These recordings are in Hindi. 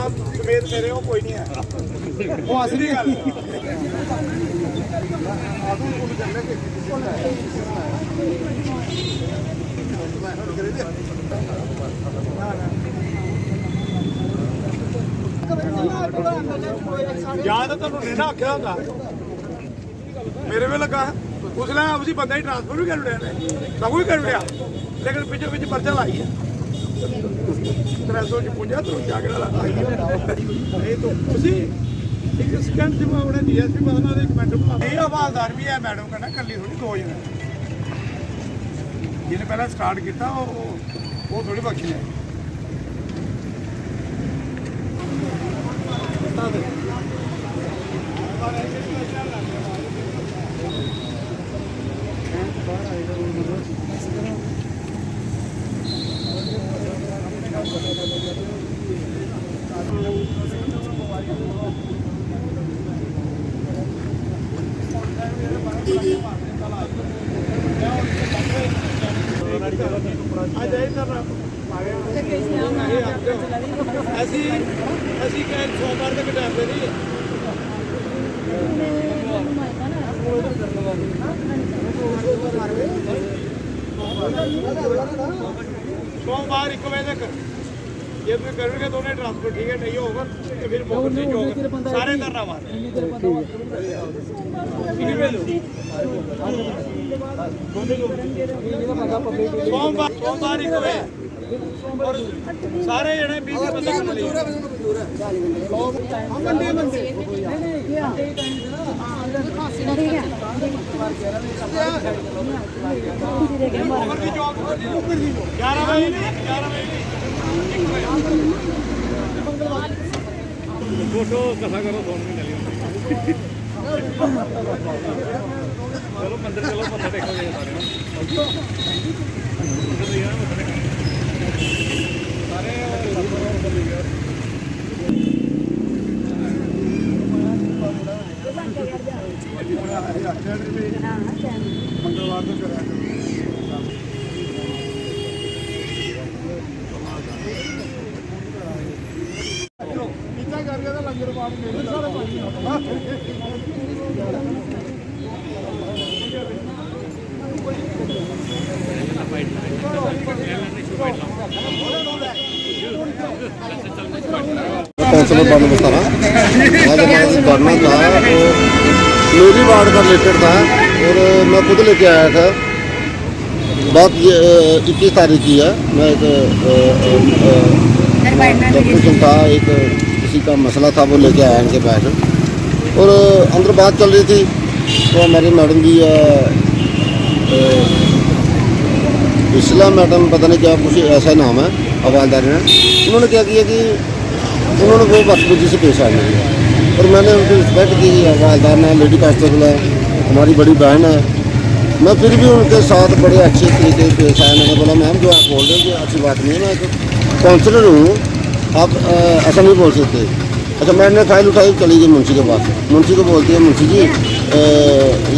समेत मेरे वो कोई नहीं है वो असली गल या तो तुम नहीं ना आख्या होगा मेरे में लगा उसने उसी बंदा ही ट्रांसफर भी कर लिया सब भी कर लिया लेकिन पिछले पिछले पर्चा लाई है 355 तो जाके तो उसी एक सेकंड से मैं उन्हें डीएसपी बदलना एक मिनट ये हवालदार भी है मैडम कहना कली थोड़ी दो जने जिन्हें पहले स्टार्ट किया वो थोड़ी बख्शी है ऐसी क्या सोमवार तक टाइम दे रही है सोमवार 1 बजे तक ये फिर करोगे दोनों ट्रांसपोर्ट ठीक है नहीं होगा तो फिर सारे धरना मार सोमवार 1 बजे और सारे जने 20 बंदे फोटो कथा करो फोन में चली चलो मंदिर चलो मत्था टेको सारे मंगलवार को करा लंगर पानी काउंसलर बंदोबस्त था आज हमारा करना था तो मेरी वार्ड का रिलेटेड था और मैं खुद लेके आया था बात ये 21 तारीख की है मैं एक था एक किसी का मसला था वो लेके आया इनके पास और अंदर बात चल रही थी तो हमारी मैडम जी इस्लाम मैडम पता नहीं क्या कुछ ऐसा नाम है हवालदार ने उन्होंने क्या किया कि उन्होंने वो बदतमीजी से पेश आने दिया और मैंने उनकी रिस्पेक्ट की हवालदार ने लेडी कांस्टेबल है हमारी बड़ी बहन है मैं फिर भी उनके साथ बड़े अच्छे तरीके से पेश आया मैंने बोला मैम जो आप बोल रहे हो कि अच्छी बात नहीं है मैं काउंसलर हूँ आप ऐसा नहीं बोल सकते अच्छा मैंने फाइल उठाई चली गई मुंशी के पास मुंशी को बोलती है मुंशी जी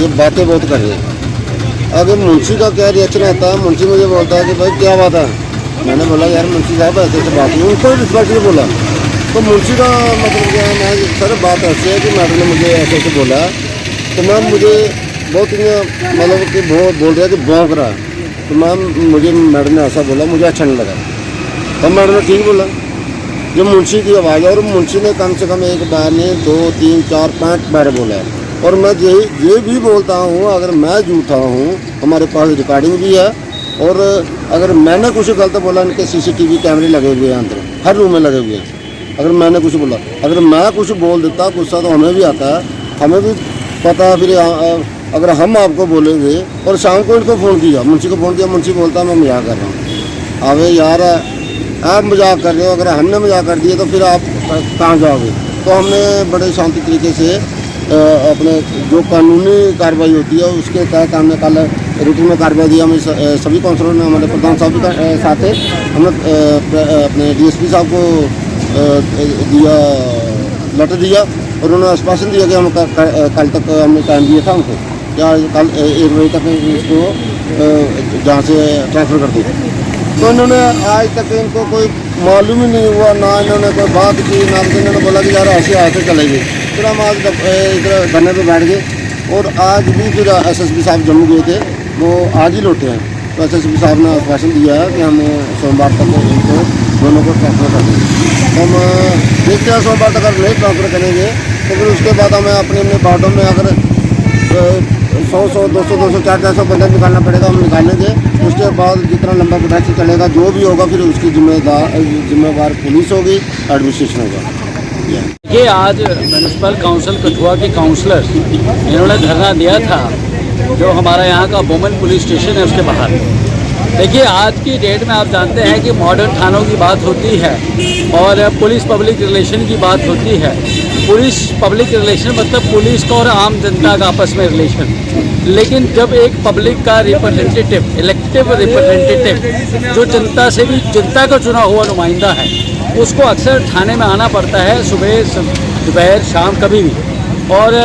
ये बातें बहुत कर रहे हैं अगर मुंशी का क्या रिएक्शन आता है मुंशी मुझे बोलता है कि भाई क्या बात है मैंने बोला यार मुंशी साहब ऐसे ऐसे बात नहीं उनको रिस्पेक्ट से बोला तो मुंशी का मतलब क्या है मैं सर बात ऐसी है कि मैडम ने मुझे ऐसे ऐसे बोला तो मैम मुझे बहुत मतलब कि बोल रहा है कि भौंक रहा है तो मैम मुझे मैडम ने ऐसा बोला मुझे अच्छा नहीं लगा तो मैडम ने ठीक बोला जो मुंशी की आवाज़ है और मुंशी ने कम से कम एक बार ने 2 3 4 5 बार बोला है और मैं ये भी बोलता हूँ अगर मैं झूठा हूँ हमारे पास रिकॉर्डिंग भी है और अगर मैंने कुछ गलत बोला इनके CCTV कैमरे लगे हुए हैं अंदर हर रूम में लगे हुए हैं अगर मैंने कुछ बोला अगर मैं कुछ बोल देता गुस्सा तो हमें भी आता है हमें भी पता है फिर अगर हम आपको बोलेंगे और शाम को इनको फ़ोन किया मुंशी को फ़ोन किया मुंशी बोलता मैं मजाक कर रहा हूँ अबे यार आप मजाक कर रहे हो अगर हमने मजाक कर दिया तो फिर आप कहाँ जाओगे तो हमने बड़े शांति तरीके से अपने जो कानूनी कार्रवाई होती है उसके तहत हमने कल रिटर्न में कार्रवाई दी हमें सभी काउंसलरों ने हमारे प्रधान साहब के साथ है हमने अपने DSP साहब को दिया लेटर दिया और उन्होंने आश्वासन दिया कि हम कल तक हमने टाइम दिया था उनको क्या कल 1 बजे तक इसको जहाँ से ट्रांसफ़र कर दिया तो इन्होंने आज तक इनको कोई मालूम ही नहीं हुआ, ना इन्होंने कोई बात की, ना इन्होंने बोला कि यार ऐसे आते चले गए। फिर हम आज इधर धरने पे बैठ गए और आज भी फिर एसएसपी साहब जम्मू गए थे, वो आज ही लौटे हैं। तो एसएसपी साहब ने आश्वासन दिया है कि हम सोमवार तक इनको दोनों को ट्रांसफ़र कर देंगे। हम देखते हैं सोमवार तक अगर नहीं ट्रांसफ़र करेंगे तो फिर उसके बाद हमें अपने अपने वार्डों में अगर 100, 200, 400 बंदा निकालना पड़ेगा, हम निकालेंगे। उसके बाद जितना लंबा प्रोटेक्शन चलेगा, जो भी होगा फिर उसकी जिम्मेवार पुलिस होगी, एडमिनिस्ट्रेशन होगा। ये आज म्यूनसिपल काउंसिल कठुआ के काउंसलर इन्होंने धरना दिया था जो हमारा यहाँ का वुमेन पुलिस स्टेशन है उसके बाहर। देखिए, आज की डेट में आप जानते हैं कि मॉडर्न थानों की बात होती है और पुलिस पब्लिक रिलेशन की बात होती है। पुलिस पब्लिक रिलेशन मतलब पुलिस का और आम जनता का आपस में रिलेशन। लेकिन जब एक पब्लिक का रिप्रेजेंटेटिव, इलेक्टिव रिप्रेजेंटेटिव जो जनता से भी, जनता का चुना हुआ नुमाइंदा है, उसको अक्सर थाने में आना पड़ता है, सुबह दोपहर शाम कभी भी, और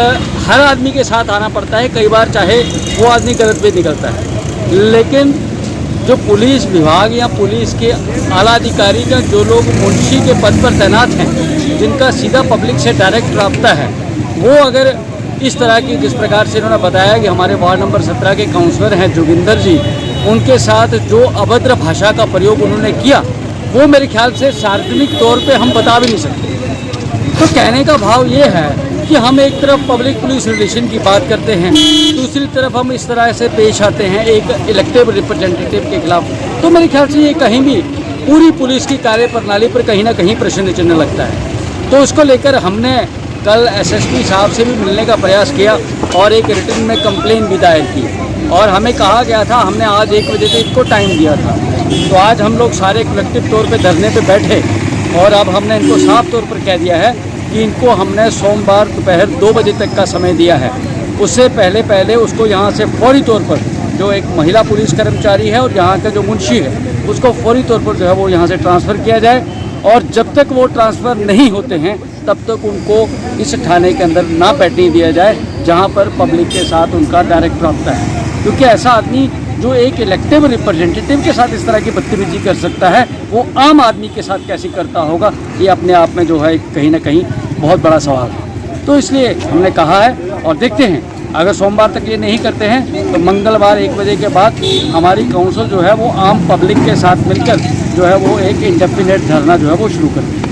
हर आदमी के साथ आना पड़ता है। कई बार चाहे वो आदमी गलत भी निकलता है, लेकिन जो पुलिस विभाग या पुलिस के आला अधिकारी का जो लोग मुंशी के पद पर तैनात हैं, जिनका सीधा पब्लिक से डायरेक्ट रब्ता है, वो अगर इस तरह की, जिस प्रकार से इन्होंने बताया कि हमारे वार्ड नंबर 17 के काउंसलर हैं जोगिंदर जी, उनके साथ जो अभद्र भाषा का प्रयोग उन्होंने किया, वो मेरे ख्याल से सार्वजनिक तौर पे हम बता भी नहीं सकते। तो कहने का भाव ये है कि हम एक तरफ पब्लिक पुलिस रिलेशन की बात करते हैं, दूसरी तरफ हम इस तरह से पेश आते हैं एक इलेक्टेड रिप्रेजेंटेटिव के खिलाफ। तो मेरे ख्याल से ये कहीं भी पूरी पुलिस की कार्यप्रणाली पर कहीं ना कहीं प्रश्न चिन्ह लगता है। तो उसको लेकर हमने कल एसएसपी साहब से भी मिलने का प्रयास किया और एक रिटन में कंप्लेन भी दायर की, और हमें कहा गया था, हमने आज 1 बजे तक इनको टाइम दिया था। तो आज हम लोग सारे कलेक्टिव तौर पे धरने पे बैठे और अब हमने इनको साफ तौर पर कह दिया है कि इनको हमने सोमवार दोपहर 2 बजे तक का समय दिया है। उससे पहले उसको यहाँ से फौरी तौर पर, जो एक महिला पुलिस कर्मचारी है और यहाँ का जो मुंशी है, उसको फौरी तौर पर जो है वो यहाँ से ट्रांसफ़र किया जाए। और जब तक वो ट्रांसफ़र नहीं होते हैं तब तक उनको इस थाने के अंदर ना बैठने दिया जाए जहाँ पर पब्लिक के साथ उनका डायरेक्ट रब्ता है। क्योंकि ऐसा आदमी जो एक इलेक्टिव रिप्रेजेंटेटिव के साथ इस तरह की बदतमीजी कर सकता है, वो आम आदमी के साथ कैसे करता होगा, ये अपने आप में जो है कहीं ना कहीं बहुत बड़ा सवाल है। तो इसलिए हमने कहा है, और देखते हैं अगर सोमवार तक ये नहीं करते हैं तो मंगलवार 1 बजे के बाद हमारी काउंसिल जो है वो आम पब्लिक के साथ मिलकर जो है वो एक इंडेफिनिट धरना जो है वो शुरू कर दें।